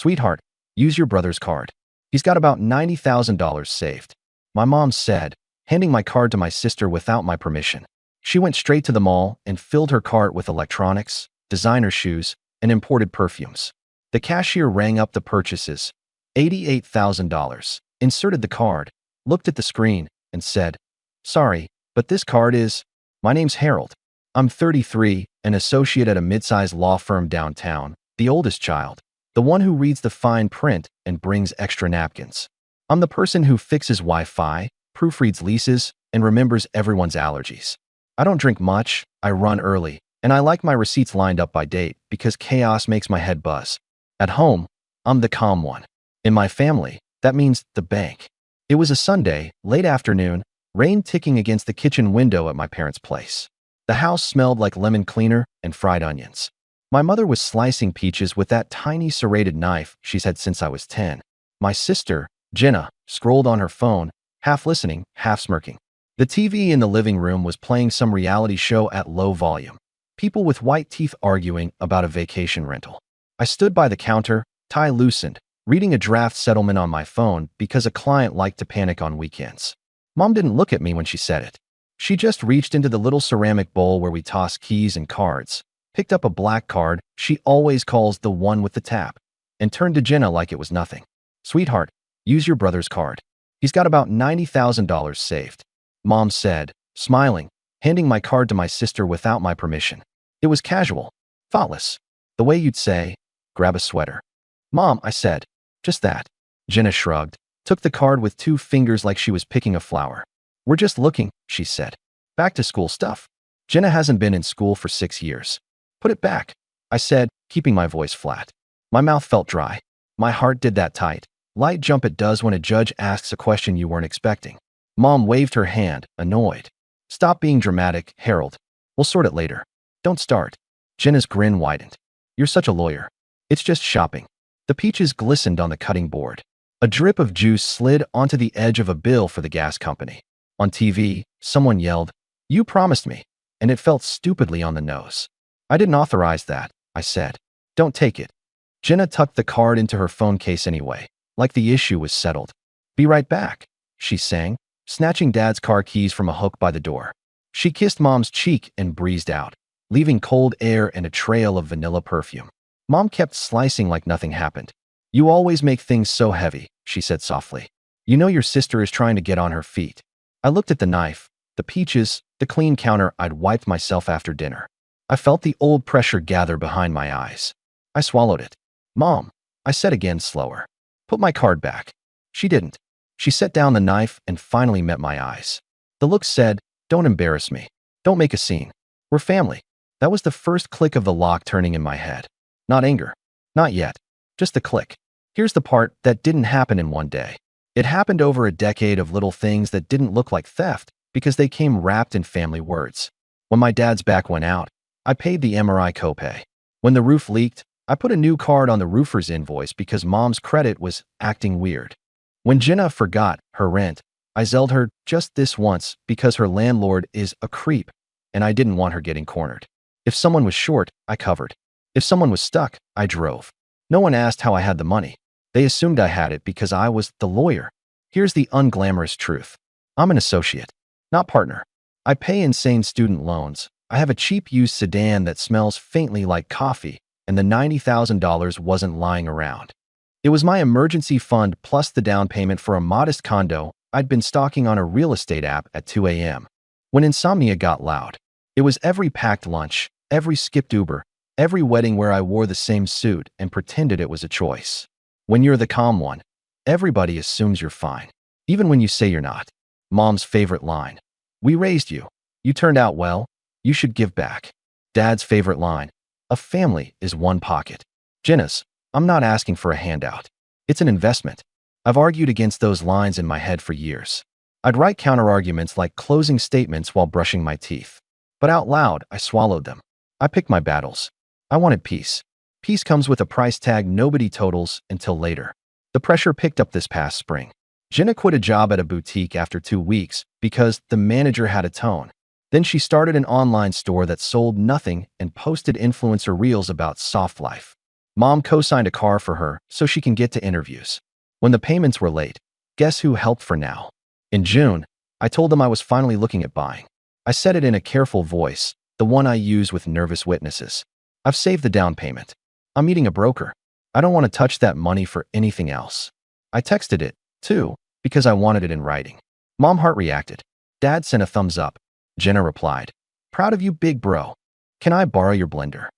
Sweetheart, use your brother's card. He's got about $90,000 saved. My mom said, handing my card to my sister without my permission. She went straight to the mall and filled her cart with electronics, designer shoes, and imported perfumes. The cashier rang up the purchases, $88,000, inserted the card, looked at the screen, and said, "Sorry, but this card is..." My name's Harold. I'm 33, an associate at a mid-sized law firm downtown, the oldest child, the one who reads the fine print and brings extra napkins. I'm the person who fixes Wi-Fi, proofreads leases, and remembers everyone's allergies. I don't drink much, I run early, and I like my receipts lined up by date because chaos makes my head buzz. At home, I'm the calm one. In my family, that means the bank. It was a Sunday, late afternoon, rain ticking against the kitchen window at my parents' place. The house smelled like lemon cleaner and fried onions. My mother was slicing peaches with that tiny serrated knife she's had since I was 10. My sister, Jenna, scrolled on her phone, half listening, half smirking. The TV in the living room was playing some reality show at low volume. People with white teeth arguing about a vacation rental. I stood by the counter, tie loosened, reading a draft settlement on my phone because a client liked to panic on weekends. Mom didn't look at me when she said it. She just reached into the little ceramic bowl where we toss keys and cards, picked up a black card she always calls the one with the tap, and turned to Jenna like it was nothing. Sweetheart, use your brother's card. He's got about $90,000 saved. Mom said, smiling, handing my card to my sister without my permission. It was casual, thoughtless, the way you'd say, grab a sweater. Mom, I said, just that. Jenna shrugged, took the card with 2 fingers like she was picking a flower. We're just looking, she said. Back to school stuff. Jenna hasn't been in school for 6 years. Put it back, I said, keeping my voice flat. My mouth felt dry. My heart did that tight, light jump it does when a judge asks a question you weren't expecting. Mom waved her hand, annoyed. Stop being dramatic, Harold. We'll sort it later. Don't start. Jenna's grin widened. You're such a lawyer. It's just shopping. The peaches glistened on the cutting board. A drip of juice slid onto the edge of a bill for the gas company. On TV, someone yelled, "You promised me," and it felt stupidly on the nose. I didn't authorize that, I said. Don't take it. Jenna tucked the card into her phone case anyway, like the issue was settled. Be right back, she sang, snatching Dad's car keys from a hook by the door. She kissed Mom's cheek and breezed out, leaving cold air and a trail of vanilla perfume. Mom kept slicing like nothing happened. You always make things so heavy, she said softly. You know your sister is trying to get on her feet. I looked at the knife, the peaches, the clean counter I'd wiped myself after dinner. I felt the old pressure gather behind my eyes. I swallowed it. Mom, I said again slower. Put my card back. She didn't. She set down the knife and finally met my eyes. The look said, don't embarrass me. Don't make a scene. We're family. That was the first click of the lock turning in my head. Not anger. Not yet. Just the click. Here's the part that didn't happen in one day. It happened over a decade of little things that didn't look like theft because they came wrapped in family words. When my dad's back went out, I paid the MRI copay. When the roof leaked, I put a new card on the roofer's invoice because Mom's credit was acting weird. When Jenna forgot her rent, I zelled her just this once because her landlord is a creep, and I didn't want her getting cornered. If someone was short, I covered. If someone was stuck, I drove. No one asked how I had the money. They assumed I had it because I was the lawyer. Here's the unglamorous truth. I'm an associate, not partner. I pay insane student loans. I have a cheap used sedan that smells faintly like coffee, and the $90,000 wasn't lying around. It was my emergency fund plus the down payment for a modest condo I'd been stalking on a real estate app at 2 a.m. when insomnia got loud. It was every packed lunch, every skipped Uber, every wedding where I wore the same suit and pretended it was a choice. When you're the calm one, everybody assumes you're fine, even when you say you're not. Mom's favorite line. We raised you. You turned out well. You should give back. Dad's favorite line. A family is one pocket. Jenna's. I'm not asking for a handout. It's an investment. I've argued against those lines in my head for years. I'd write counterarguments like closing statements while brushing my teeth. But out loud, I swallowed them. I picked my battles. I wanted peace. Peace comes with a price tag nobody totals until later. The pressure picked up this past spring. Jenna quit a job at a boutique after 2 weeks because the manager had a tone. Then she started an online store that sold nothing and posted influencer reels about soft life. Mom co-signed a car for her so she can get to interviews. When the payments were late, guess who helped for now? In June, I told them I was finally looking at buying. I said it in a careful voice, the one I use with nervous witnesses. I've saved the down payment. I'm meeting a broker. I don't want to touch that money for anything else. I texted it, too, because I wanted it in writing. Mom heart reacted. Dad sent a thumbs up. Jenna replied, "Proud of you, big bro. Can I borrow your blender?"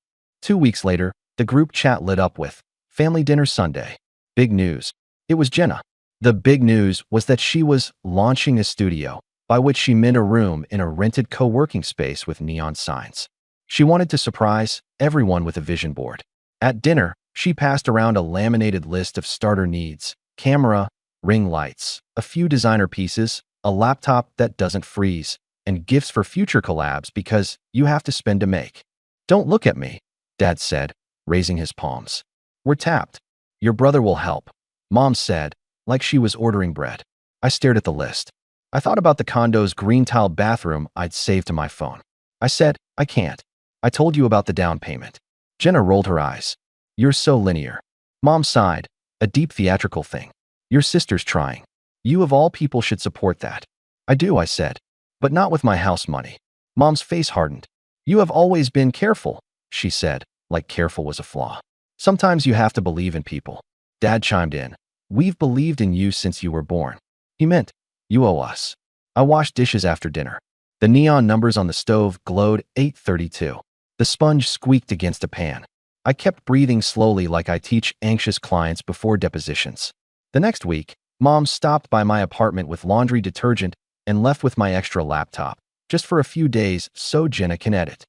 2 weeks later, the group chat lit up with, "Family dinner Sunday." Big news. It was Jenna. The big news was that she was launching a studio, by which she meant a room in a rented co-working space with neon signs. She wanted to surprise everyone with a vision board. At dinner, she passed around a laminated list of starter needs: camera, ring lights, a few designer pieces, a laptop that doesn't freeze, and gifts for future collabs because you have to spend to make. "Don't look at me," Dad said, raising his palms. "We're tapped. Your brother will help," Mom said, like she was ordering bread. I stared at the list. I thought about the condo's green tile bathroom I'd saved to my phone. I said, "I can't. I told you about the down payment." Jenna rolled her eyes. "You're so linear." Mom sighed, a deep theatrical thing. "Your sister's trying. You of all people should support that." "I do," I said, "but not with my house money." Mom's face hardened. "You have always been careful," she said, like careful was a flaw. "Sometimes you have to believe in people." Dad chimed in. "We've believed in you since you were born." He meant, "You owe us." I washed dishes after dinner. The neon numbers on the stove glowed 8:32. The sponge squeaked against a pan. I kept breathing slowly like I teach anxious clients before depositions. The next week, Mom stopped by my apartment with laundry detergent and left with my extra laptop, just for a few days so Jenna can edit.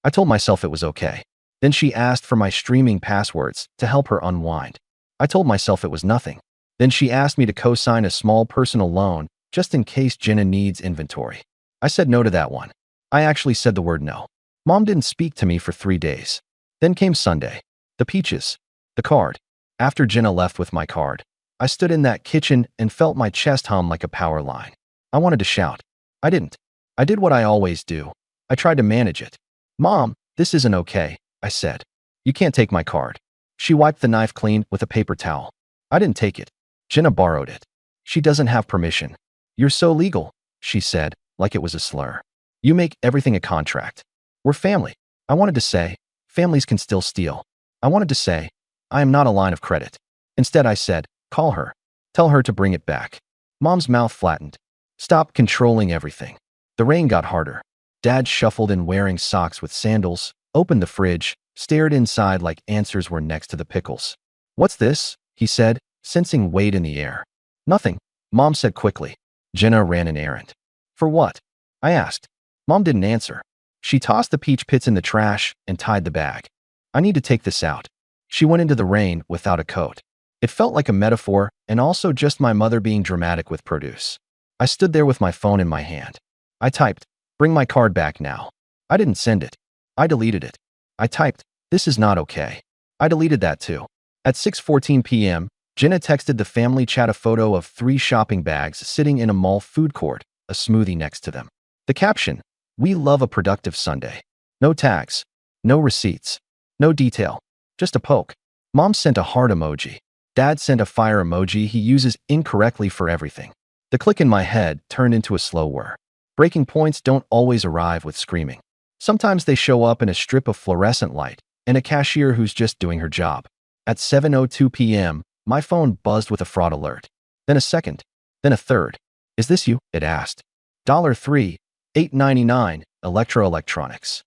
I told myself it was okay. Then she asked for my streaming passwords to help her unwind. I told myself it was nothing. Then she asked me to co-sign a small personal loan just in case Jenna needs inventory. I said no to that one. I actually said the word no. Mom didn't speak to me for 3 days. Then came Sunday. The peaches. The card. After Jenna left with my card, I stood in that kitchen and felt my chest hum like a power line. I wanted to shout. I didn't. I did what I always do. I tried to manage it. "Mom, this isn't okay," I said. "You can't take my card." She wiped the knife clean with a paper towel. "I didn't take it. Jenna borrowed it. She doesn't have permission." "You're so legal," she said, like it was a slur. "You make everything a contract." "We're family." I wanted to say, "Families can still steal." I wanted to say, "I am not a line of credit." Instead, I said, "Call her. Tell her to bring it back." Mom's mouth flattened. "Stop controlling everything." The rain got harder. Dad shuffled in wearing socks with sandals, opened the fridge, stared inside like answers were next to the pickles. "What's this?" he said, sensing weight in the air. "Nothing," Mom said quickly. Jenna ran an errand. "For what?" I asked. Mom didn't answer. She tossed the peach pits in the trash and tied the bag. "I need to take this out." She went into the rain without a coat. It felt like a metaphor and also just my mother being dramatic with produce. I stood there with my phone in my hand. I typed, "Bring my card back now." I didn't send it. I deleted it. I typed, "This is not okay." I deleted that too. At 6:14 p.m., Jenna texted the family chat a photo of 3 shopping bags sitting in a mall food court, a smoothie next to them. The caption, "We love a productive Sunday." No tags. No receipts. No detail. Just a poke. Mom sent a heart emoji. Dad sent a fire emoji he uses incorrectly for everything. The click in my head turned into a slow whir. Breaking points don't always arrive with screaming. Sometimes they show up in a strip of fluorescent light and a cashier who's just doing her job. At 7:02 p.m., my phone buzzed with a fraud alert. Then a second. Then a third. "Is this you?" it asked. $3, $8.99, Electro Electronics.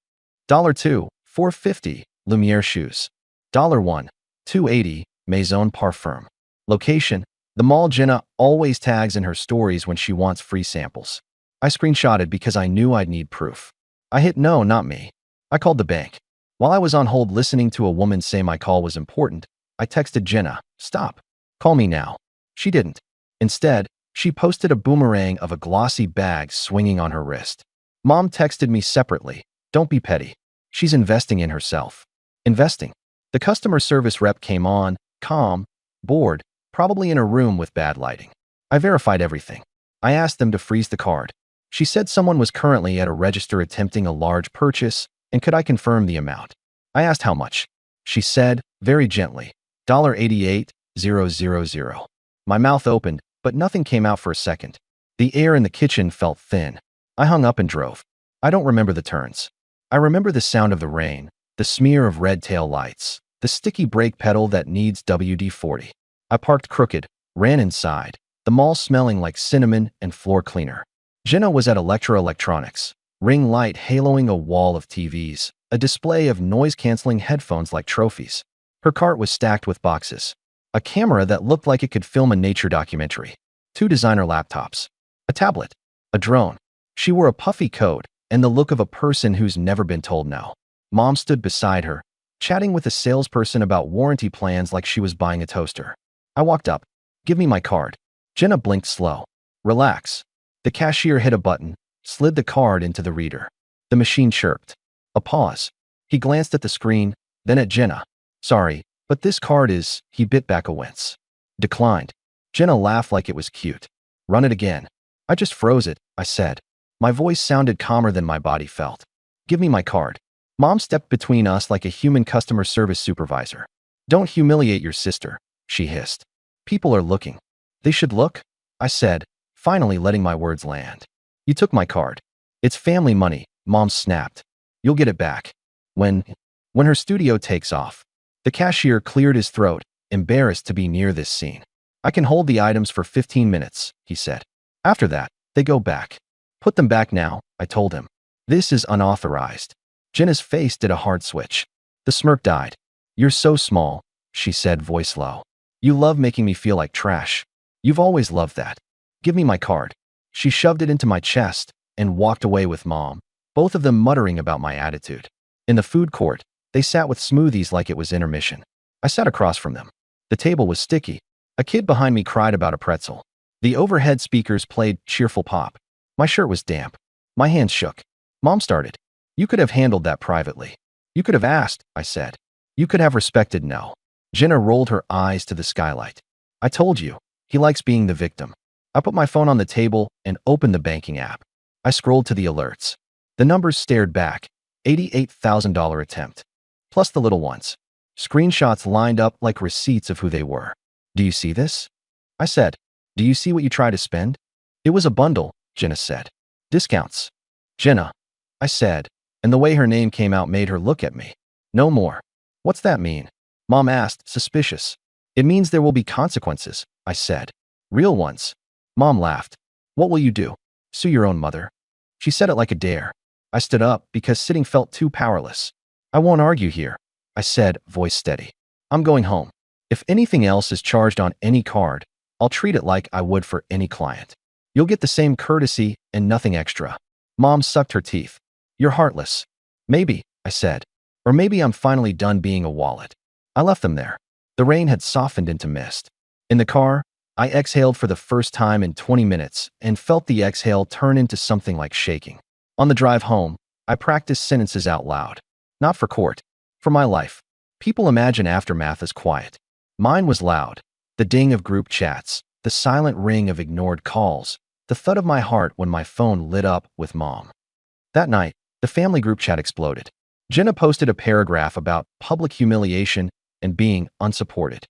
$2, $4.50, Lumiere Shoes. $1, $2.80, Maison Parfum. Location, the mall Jenna always tags in her stories when she wants free samples. I screenshotted because I knew I'd need proof. I hit no, not me. I called the bank. While I was on hold listening to a woman say my call was important, I texted Jenna, "Stop. Call me now." She didn't. Instead, she posted a boomerang of a glossy bag swinging on her wrist. Mom texted me separately, "Don't be petty. She's investing in herself." Investing. The customer service rep came on, calm, bored, probably in a room with bad lighting. I verified everything. I asked them to freeze the card. She said someone was currently at a register attempting a large purchase, and could I confirm the amount? I asked how much. she said, very gently. $88,000. My mouth opened, but nothing came out for a second. The air in the kitchen felt thin. I hung up and drove. I don't remember the turns. I remember the sound of the rain, the smear of red tail lights, the sticky brake pedal that needs WD-40. I parked crooked, ran inside, the mall smelling like cinnamon and floor cleaner. Jenna was at Electra Electronics, ring light haloing a wall of TVs, a display of noise-canceling headphones like trophies. Her cart was stacked with boxes, a camera that looked like it could film a nature documentary, 2 designer laptops, a tablet, a drone. She wore a puffy coat and the look of a person who's never been told no. Mom stood beside her, chatting with a salesperson about warranty plans like she was buying a toaster. I walked up. Give me my card. Jenna blinked slow. Relax. The cashier hit a button, slid the card into the reader. The machine chirped. A pause. He glanced at the screen, then at Jenna. Sorry, but this card is, he bit back a wince. Declined. Jenna laughed like it was cute. Run it again. I just froze it, I said. My voice sounded calmer than my body felt. Give me my card. Mom stepped between us like a human customer service supervisor. Don't humiliate your sister, she hissed. People are looking. They should look, I said, finally letting my words land. You took my card. It's family money, Mom snapped. You'll get it back. When her studio takes off. The cashier cleared his throat, embarrassed to be near this scene. I can hold the items for 15 minutes, he said. After that, they go back. Put them back now, I told him. This is unauthorized. Jenna's face did a hard switch. The smirk died. You're so small, she said, voice low. You love making me feel like trash. You've always loved that. Give me my card. She shoved it into my chest and walked away with Mom, both of them muttering about my attitude. In the food court, they sat with smoothies like it was intermission. I sat across from them. The table was sticky. A kid behind me cried about a pretzel. The overhead speakers played cheerful pop. My shirt was damp. My hands shook. Mom started. You could have handled that privately. You could have asked, I said. You could have respected no. Jenna rolled her eyes to the skylight. I told you, he likes being the victim. I put my phone on the table and opened the banking app. I scrolled to the alerts. The numbers stared back. $88,000 attempt. Plus the little ones. Screenshots lined up like receipts of who they were. Do you see this? I said. Do you see what you try to spend? It was a bundle, Jenna said. Discounts. Jenna, I said, and the way her name came out made her look at me. No more. What's that mean? Mom asked, suspicious. It means there will be consequences, I said. Real ones. Mom laughed. What will you do? Sue your own mother? She said it like a dare. I stood up because sitting felt too powerless. I won't argue here, I said, voice steady. I'm going home. If anything else is charged on any card, I'll treat it like I would for any client. You'll get the same courtesy and nothing extra. Mom sucked her teeth. You're heartless. Maybe, I said. Or maybe I'm finally done being a wallet. I left them there. The rain had softened into mist. In the car, I exhaled for the first time in 20 minutes and felt the exhale turn into something like shaking. On the drive home, I practiced sentences out loud. Not for court. For my life. People imagine aftermath as quiet. Mine was loud. The ding of group chats, the silent ring of ignored calls, the thud of my heart when my phone lit up with Mom. That night, the family group chat exploded. Jenna posted a paragraph about public humiliation and being unsupported.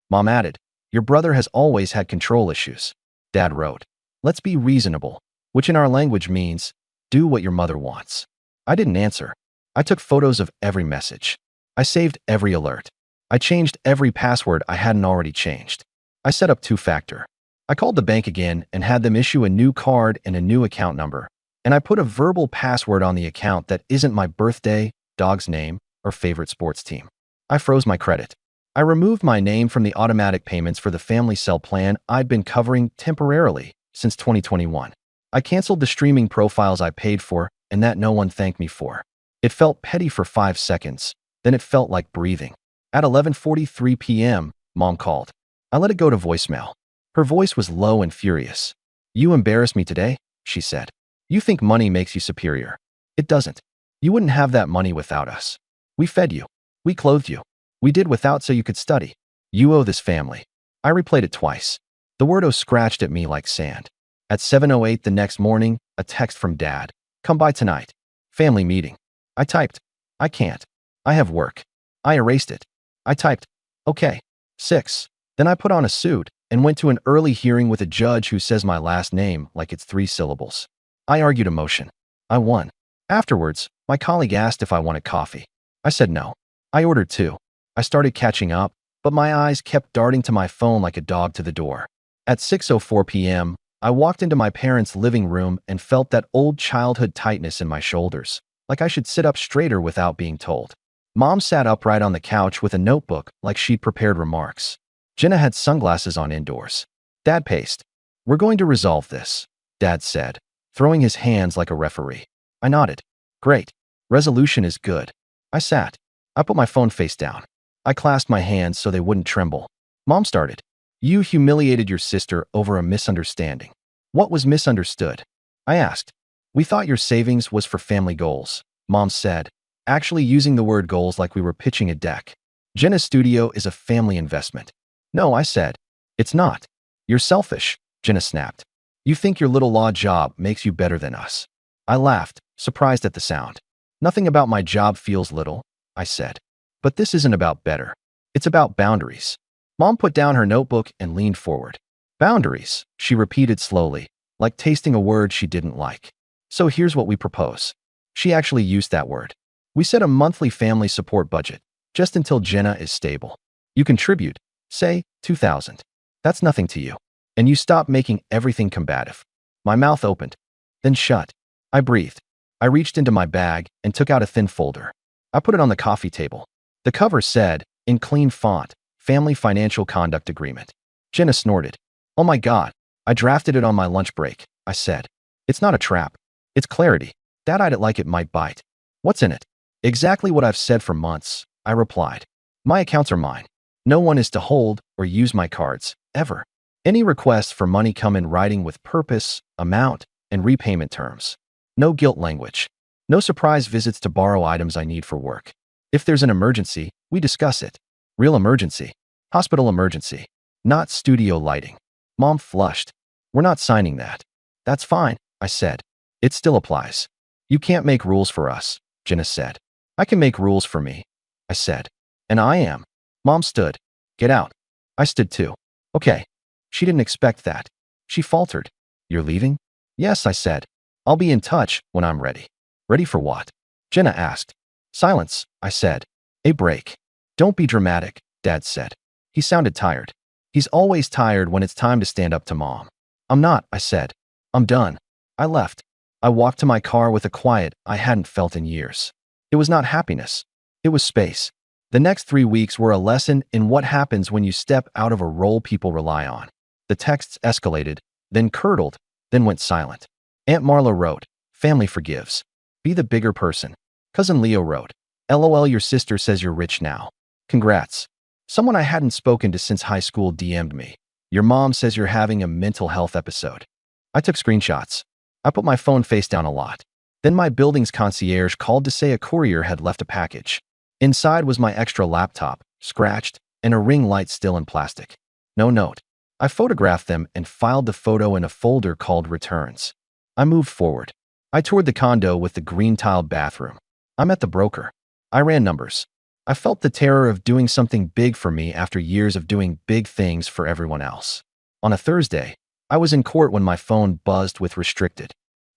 Mom added, your brother has always had control issues. Dad wrote, let's be reasonable, which in our language means, do what your mother wants. I didn't answer. I took photos of every message. I saved every alert. I changed every password I hadn't already changed. I set up 2-factor. I called the bank again and had them issue a new card and a new account number. And I put a verbal password on the account that isn't my birthday, dog's name, or favorite sports team. I froze my credit. I removed my name from the automatic payments for the family cell plan I'd been covering temporarily since 2021. I canceled the streaming profiles I paid for and that no one thanked me for. It felt petty for 5 seconds. Then it felt like breathing. At 11:43 p.m., Mom called. I let it go to voicemail. Her voice was low and furious. You embarrassed me today, she said. You think money makes you superior. It doesn't. You wouldn't have that money without us. We fed you. We clothed you. We did without so you could study. You owe this family. I replayed it twice. The word "oh" scratched at me like sand. At 7:08 the next morning, a text from Dad. Come by tonight. Family meeting. I typed. I can't. I have work. I erased it. I typed, okay, 6. Then I put on a suit and went to an early hearing with a judge who says my last name like it's 3 syllables. I argued a motion. I won. Afterwards, my colleague asked if I wanted coffee. I said no. I ordered 2. I started catching up, but my eyes kept darting to my phone like a dog to the door. At 6:04 p.m., I walked into my parents' living room and felt that old childhood tightness in my shoulders, like I should sit up straighter without being told. Mom sat upright on the couch with a notebook like she'd prepared remarks. Jenna had sunglasses on indoors. Dad paced. We're going to resolve this, Dad said, throwing his hands like a referee. I nodded. Great. Resolution is good. I sat. I put my phone face down. I clasped my hands so they wouldn't tremble. Mom started. You humiliated your sister over a misunderstanding. What was misunderstood? I asked. We thought your savings was for family goals, Mom said, actually using the word goals like we were pitching a deck. Jenna's studio is a family investment. No, I said. It's not. You're selfish, Jenna snapped. You think your little law job makes you better than us. I laughed, surprised at the sound. Nothing about my job feels little, I said. But this isn't about better. It's about boundaries. Mom put down her notebook and leaned forward. Boundaries, she repeated slowly, like tasting a word she didn't like. So here's what we propose. She actually used that word. We set a monthly family support budget, just until Jenna is stable. You contribute, say, $2,000. That's nothing to you. And you stop making everything combative. My mouth opened, then shut. I breathed. I reached into my bag and took out a thin folder. I put it on the coffee table. The cover said, in clean font, Family Financial Conduct Agreement. Jenna snorted. Oh my God, I drafted it on my lunch break, I said. It's not a trap. It's clarity. Dad eyed it like it might bite. What's in it? Exactly what I've said for months, I replied. My accounts are mine. No one is to hold or use my cards, ever. Any requests for money come in writing with purpose, amount, and repayment terms. No guilt language. No surprise visits to borrow items I need for work. If there's an emergency, we discuss it. Real emergency. Hospital emergency. Not studio lighting. Mom flushed. We're not signing that. That's fine, I said. It still applies. You can't make rules for us, Jenna said. I can make rules for me, I said. And I am. Mom stood. Get out. I stood too. Okay. She didn't expect that. She faltered. You're leaving? Yes, I said. I'll be in touch when I'm ready. Ready for what? Jenna asked. Silence, I said. A break. Don't be dramatic, Dad said. He sounded tired. He's always tired when it's time to stand up to Mom. I'm not, I said. I'm done. I left. I walked to my car with a quiet I hadn't felt in years. It was not happiness. It was space. The next 3 weeks were a lesson in what happens when you step out of a role people rely on. The texts escalated, then curdled, then went silent. Aunt Marla wrote, Family forgives. Be the bigger person. Cousin Leo wrote, LOL, your sister says you're rich now. Congrats. Someone I hadn't spoken to since high school DM'd me. Your mom says you're having a mental health episode. I took screenshots. I put my phone face down a lot. Then my building's concierge called to say a courier had left a package. Inside was my extra laptop, scratched, and a ring light still in plastic. No note. I photographed them and filed the photo in a folder called Returns. I moved forward. I toured the condo with the green-tiled bathroom. I met the broker. I ran numbers. I felt the terror of doing something big for me after years of doing big things for everyone else. On a Thursday, I was in court when my phone buzzed with restricted.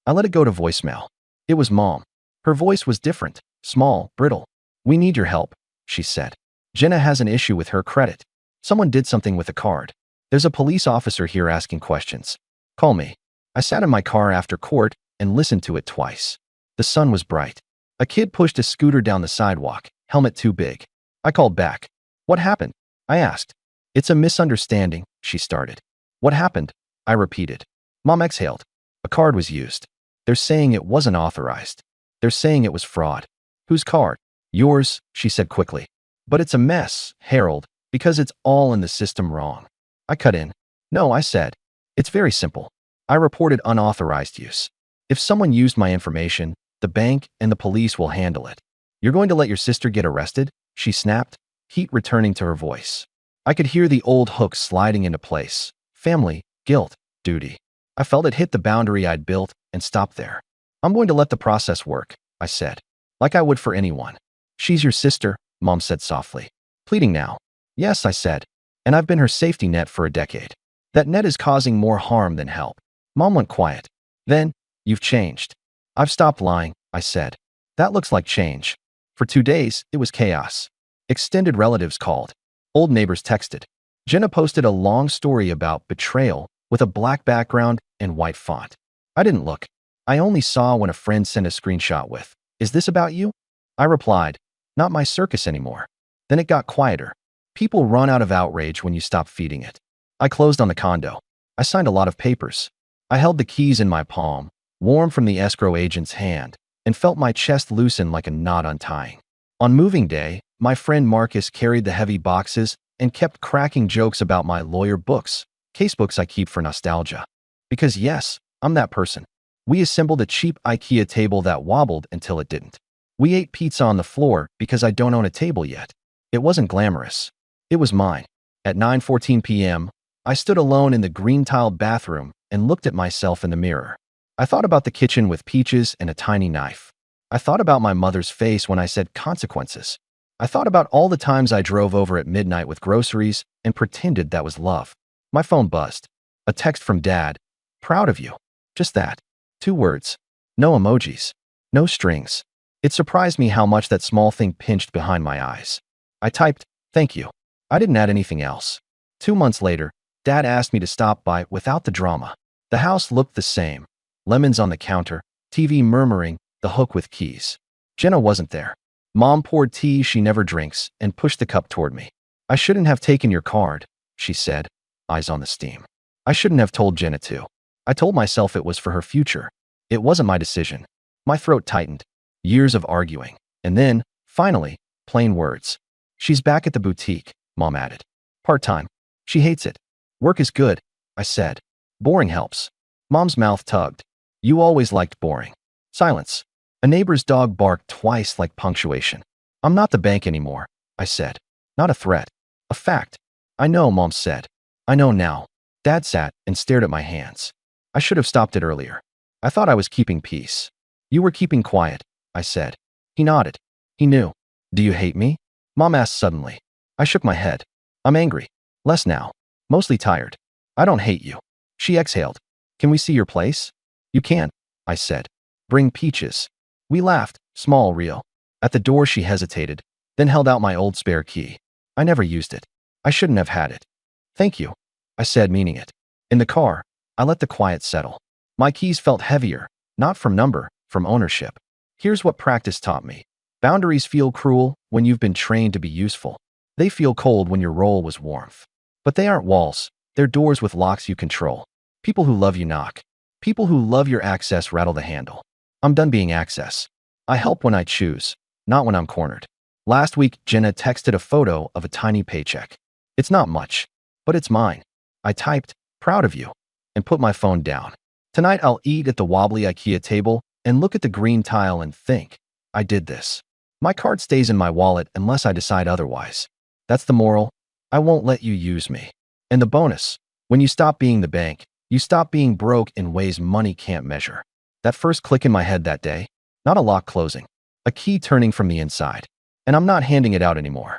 I let it go to voicemail. It was Mom. Her voice was different, small, brittle. We need your help, she said. Jenna has an issue with her credit. Someone did something with a card. There's a police officer here asking questions. Call me. I sat in my car after court and listened to it twice. The sun was bright. A kid pushed a scooter down the sidewalk, helmet too big. I called back. What happened? I asked. It's a misunderstanding, she started. What happened? I repeated. Mom exhaled. A card was used. They're saying it wasn't authorized. They're saying it was fraud. Whose card? Yours, she said quickly. But it's a mess, Harold, because it's all in the system wrong. I cut in. No, I said. It's very simple. I reported unauthorized use. If someone used my information, the bank and the police will handle it. You're going to let your sister get arrested? She snapped, heat returning to her voice. I could hear the old hook sliding into place. Family, guilt, duty. I felt it hit the boundary I'd built and stopped there. I'm going to let the process work, I said. Like I would for anyone. She's your sister, Mom said softly. pleading now. Yes, I said. And I've been her safety net for a decade. That net is causing more harm than help. Mom went quiet. Then, you've changed. I've stopped lying, I said. That looks like change. For 2 days, it was chaos. Extended relatives called. Old neighbors texted. Jenna posted a long story about betrayal with a black background and white font. I didn't look. I only saw when a friend sent a screenshot with, "Is this about you?" I replied, "Not my circus anymore." Then it got quieter. People run out of outrage when you stop feeding it. I closed on the condo. I signed a lot of papers. I held the keys in my palm, warm from the escrow agent's hand, and felt my chest loosen like a knot untying. On moving day, my friend Marcus carried the heavy boxes and kept cracking jokes about my lawyer books, casebooks I keep for nostalgia. Because yes, I'm that person. We assembled a cheap IKEA table that wobbled until it didn't. We ate pizza on the floor because I don't own a table yet. It wasn't glamorous. It was mine. At 9:14 p.m., I stood alone in the green-tiled bathroom and looked at myself in the mirror. I thought about the kitchen with peaches and a tiny knife. I thought about my mother's face when I said consequences. I thought about all the times I drove over at midnight with groceries and pretended that was love. My phone buzzed. A text from Dad. "Proud of you." Just that. 2 words. No emojis. No strings. It surprised me how much that small thing pinched behind my eyes. I typed, "Thank you." I didn't add anything else. 2 months later, Dad asked me to stop by without the drama. The house looked the same. Lemons on the counter, TV murmuring, the hook with keys. Jenna wasn't there. Mom poured tea she never drinks and pushed the cup toward me. "I shouldn't have taken your card," she said, eyes on the steam. I shouldn't have told Jenna to. I told myself it was for her future. It wasn't my decision. My throat tightened. Years of arguing. And then, finally, plain words. "She's back at the boutique," Mom added. "Part-time. She hates it." "Work is good," I said. "Boring helps." Mom's mouth tugged. "You always liked boring." Silence. A neighbor's dog barked twice like punctuation. "I'm not the bank anymore," I said. Not a threat. A fact. "I know," Mom said. "I know now." Dad sat and stared at my hands. I should have stopped it earlier. I thought I was keeping peace. "You were keeping quiet," I said. He nodded. He knew. "Do you hate me?" Mom asked suddenly. I shook my head. "I'm angry. Less now. Mostly tired." "I don't hate you." She exhaled. "Can we see your place?" "You can't," I said. "Bring peaches." We laughed, small, real. At the door she hesitated, then held out my old spare key. I never used it. I shouldn't have had it. "Thank you," I said, meaning it. In the car, I let the quiet settle. My keys felt heavier, not from number, from ownership. Here's what practice taught me. Boundaries feel cruel when you've been trained to be useful. They feel cold when your role was warmth. But they aren't walls. They're doors with locks you control. People who love you knock. People who love your access rattle the handle. I'm done being access. I help when I choose, not when I'm cornered. Last week, Jenna texted a photo of a tiny paycheck. It's not much, but it's mine. I typed, "Proud of you," and put my phone down. Tonight I'll eat at the wobbly IKEA table and look at the green tile and think, I did this. My card stays in my wallet unless I decide otherwise. That's the moral. I won't let you use me. And the bonus, when you stop being the bank, you stop being broke in ways money can't measure. That first click in my head that day, not a lock closing, a key turning from the inside. And I'm not handing it out anymore.